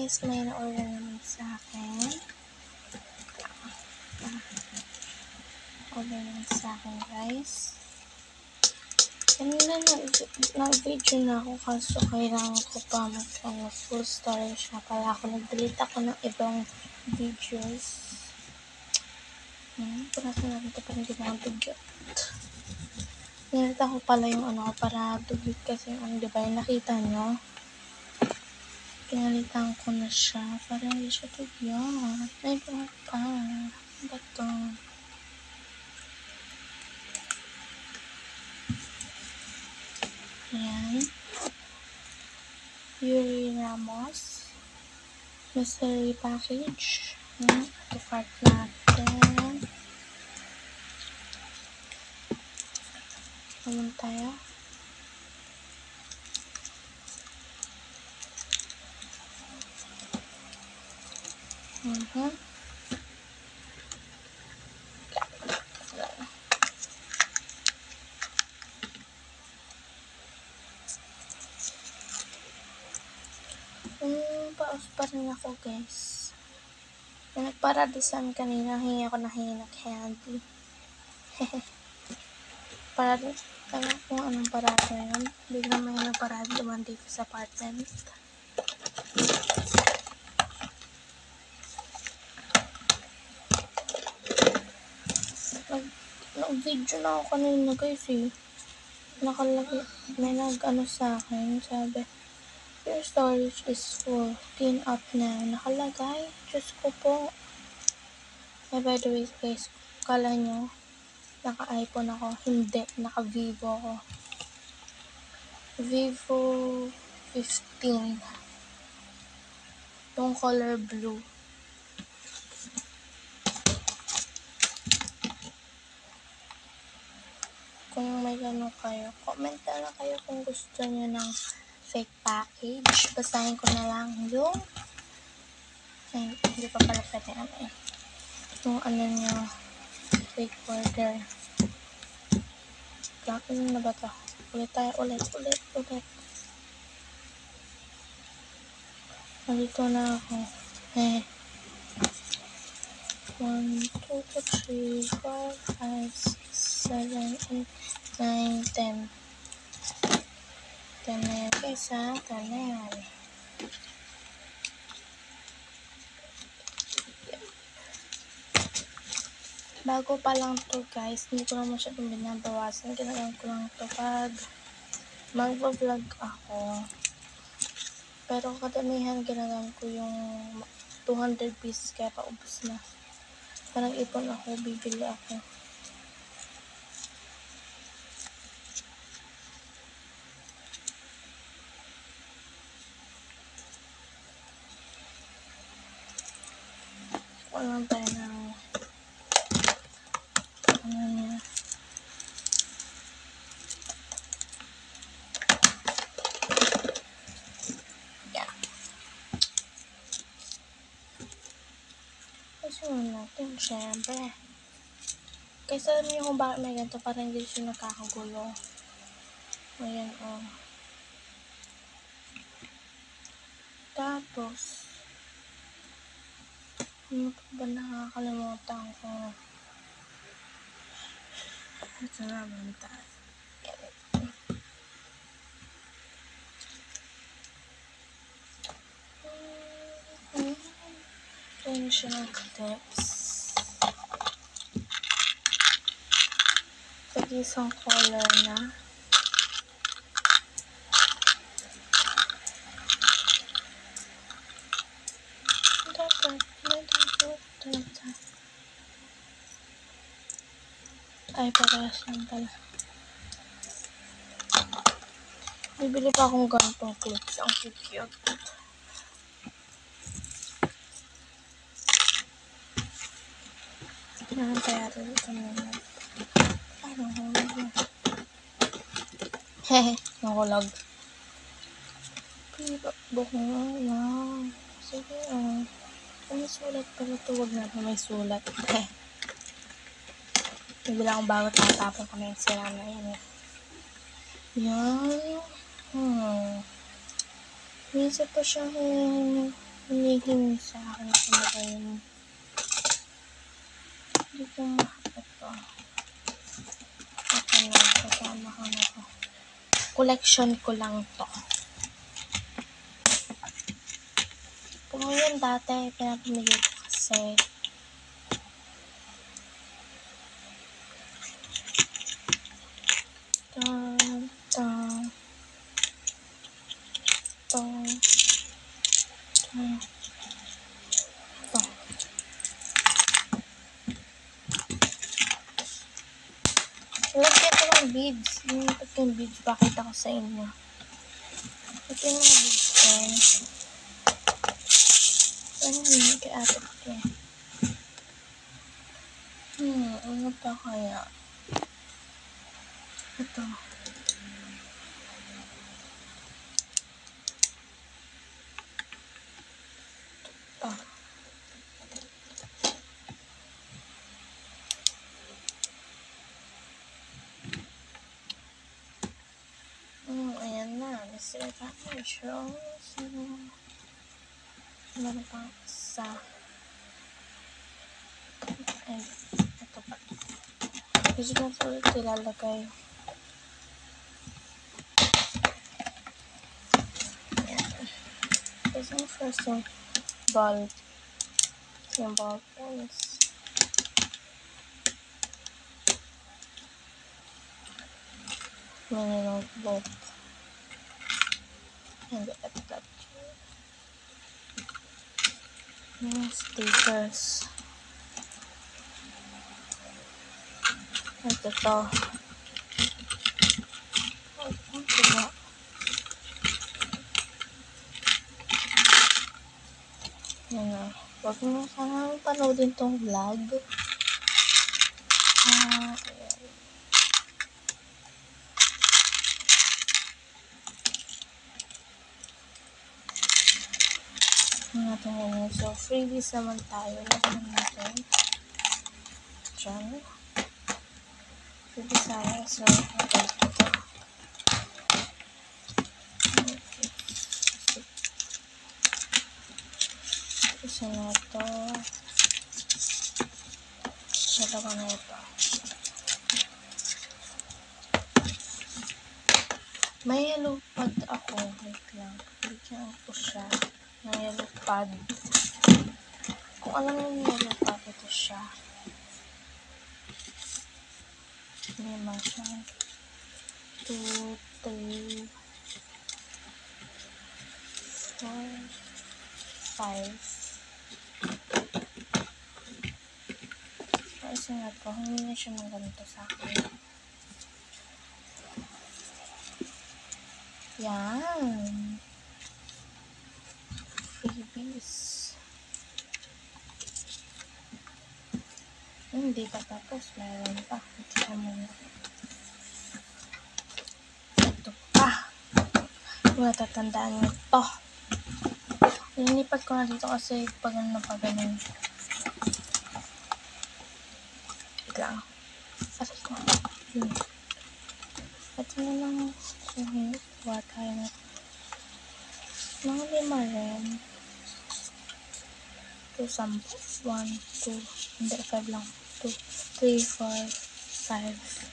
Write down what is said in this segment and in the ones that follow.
guys, may na-order naman sa akin. Order naman sa akin guys. Kanina na-video na ako kaso kailangan ko pa full storage na pala ako. Nag-delete ako ng ibang videos. Purasan natin ito para hindi na dugyot. Nilita ko pala yung para dugyot kasi diba yung nakita nyo? Pinalitan ko na siya para hindi siya dugyot. May buhat pa. Bato. Ayan. Yuri Ramos. Mystery package. Ito cart natin. Naman tayo. Paus pa rin ako guys. Yung nagparadisan kanina, hingi ako ng candy. Parado, alam kung anong parado yun. Biglang may nagparado naman dito sa apartment. Nag-video na ako kanina guys eh. Nakalagay, may sa akin, sabi, your storage is full, clean up now. Nakalagay, Diyos ko po. By the way guys, kala nyo, naka-iPhone ako, hindi, naka-Vivo ako. Vivo 15. Yung color blue. Kung may ganun kayo, comment na lang kayo kung gusto nyo ng fake package. Basahin ko na lang yung hindi pa pala pwede yung nyo fake order. Ano na ba to? Ulit tayo, ulit. Nandito na ako. 1, 2, 3, 4, 5, 6, 7, 8, 9, 10. 10 na yan guys ha. 10 na yan. Bago pa lang to guys. Hindi ko lang masyadong binabawasan. Ginagawa ko lang to pag mag-vlog ako. Pero kadamihan ginagawa ko yung 200 pieces kaya paubos na. Parang ipon ako, bibili ako. Walang tayo ng niya. Yeah. Kasi natin, syempre. Kasi alam niyo kung bakit may ganito para hindi siya nakakagulo. Ayan Tapos, ano pa ba nakakalimutan ko? Ito na banta. Tension tips. Isang color na. Ay, parehas lang pala. Bibili pa akong ganitong clips. Ang cute. Nakantayari dito muna. Ay, nahulog na. Hehe, nahulog. Buko nga. Sige, may sulat pala ito. Huwag na may sulat. Bibili akong bago tatapon ko na yung sila na yan. Yan. Minsan pa siya humihingi sa akin talaga yung hindi ko ito na kasama ko na to. Collection ko lang to. Kung yun dati, pinapamili ko kasi lagyan ko ng beads. Yung beads, pakita ko sa inyo. Ito yung mga beads ko. Ayun, kay ate ko. Ano pa kaya? Ito. Ayan na. Mr. Package Rose. Meron pang isa. Ay, ito pa. Gusto na ito ulit ilalagay. Ayan. This is first yung bulb. Yung ball pens. Mini notebook. And ito. Yung stickers. Ito to. Ang diba? Yan na. Huwag mo sana panoodin tong vlog. Ayan. Natin ganyan. So, freebies naman tayo. Lagyan natin. Diyan. Freebies tayo. So, natin ito. Isa na ito. Dalawa na ito. May yellow pad ako. Wait lang. Bigyan ko siya ng yellow pad. Kung alam mo yung yellow pad, ito siya. May mga 2, 3, 4, 5. Kasi nga po, hindi na siya ng ganito sa akin. Yan. Freebies. Hindi pa tapos. Meron pa. Ito pa muna. Ito pa. Matatandaan nyo ito. Nilipat ko na dito kasi pag ano pa ganun. Wait lang. Aray ko. Ito na lang. Kuha tayo na. Mga 5 rin. Ito 10. 1, 2. Hindi, 5 lang. 2, 3, 4, 5.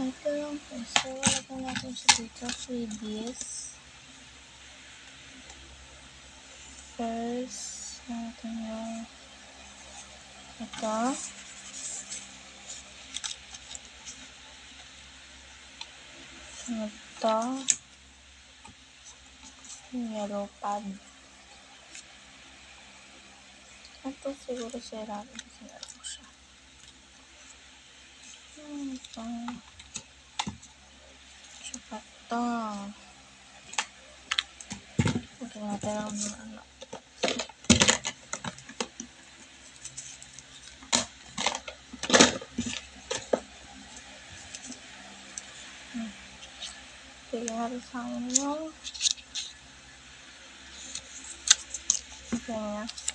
Ito lang po. So, lagyan natin siya dito. Freebies. First, natin yung ito. Ito. Yung yellow pad. Ito siguro sira. Sira ko siya. Ito. Tsaka ito. Lagyan natin ang ano. bigay na rin sa akin yung ganyan.